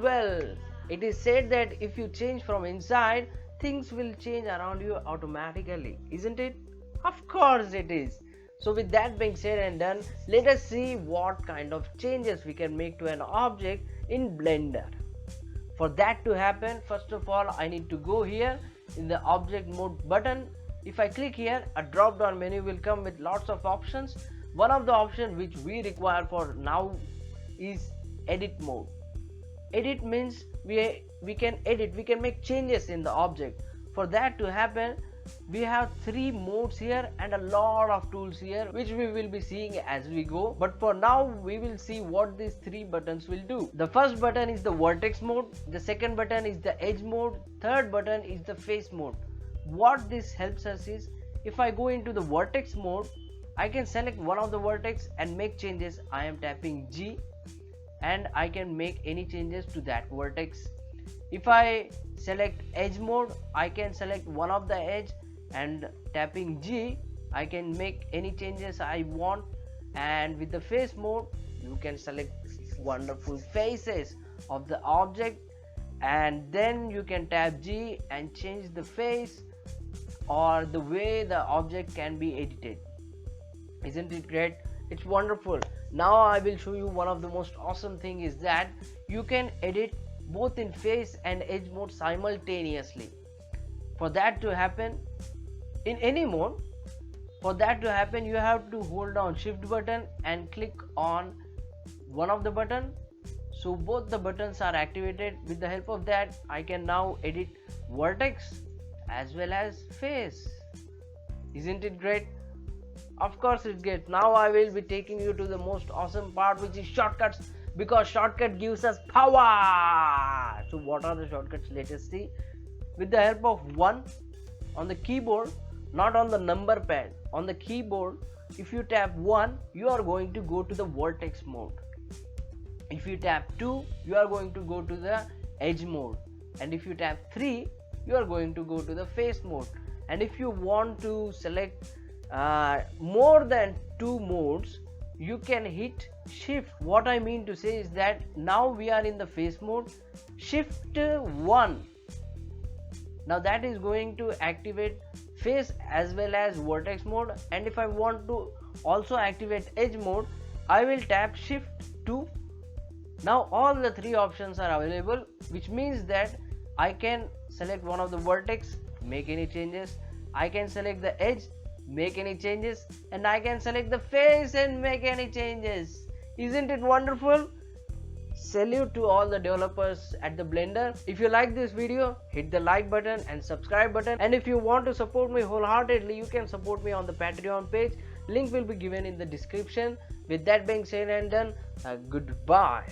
Well. It is said that if you change from inside, things will change around you automatically, isn't it? Of course it is. So with that being said and done, let us see what kind of changes we can make to an object in Blender. For that to happen, first of all, I need to go here in the object mode button. If I click here, a drop down menu will come with lots of options. One of the options which we require for now is edit mode. Edit means we can edit, we can make changes in the object. For that to happen, we have three modes here and a lot of tools here which we will be seeing as we go, but for now we will see what these three buttons will do. The first button is the vertex mode, the second button is the edge mode, third button is the face mode. What this helps us is, if I go into the vertex mode, I can select one of the vertex and make changes. I am tapping G and I can make any changes to that vertex. If I select edge mode, I can select one of the edge and tapping G I can make any changes I want. And with the face mode, you can select wonderful faces of the object and then you can tap G and change the face or the way the object can be edited. Isn't it great? It's wonderful. Now I will show you one of the most awesome thing is that you can edit both in face and edge mode simultaneously. For that to happen in any mode, for that to happen you have to hold down shift button and click on one of the button, so both the buttons are activated. With the help of that, I can now edit vertex as well as face. Isn't it great? Of course it's great. Now I will be taking you to the most awesome part, which is shortcuts, because shortcut gives us power. So what are the shortcuts? Let us see. With the help of 1 on the keyboard, not on the number pad, on the keyboard, if you tap 1, you are going to go to the vertex mode. If you tap 2, you are going to go to the edge mode, and if you tap 3, you are going to go to the face mode. And if you want to select more than 2 modes, you can hit shift. What I mean to say is that now we are in the face mode, shift 1. Now that is going to activate face as well as vertex mode, and if I want to also activate edge mode, I will tap shift 2. Now all the three options are available, which means that I can select one of the vertex, make any changes, I can select the edge, make any changes, and I can select the face and make any changes. Isn't it wonderful? Salute to all the developers at the Blender. If you like this video, hit the like button and subscribe button, and if you want to support me wholeheartedly, you can support me on the Patreon page. Link will be given in the description. With that being said and done, goodbye.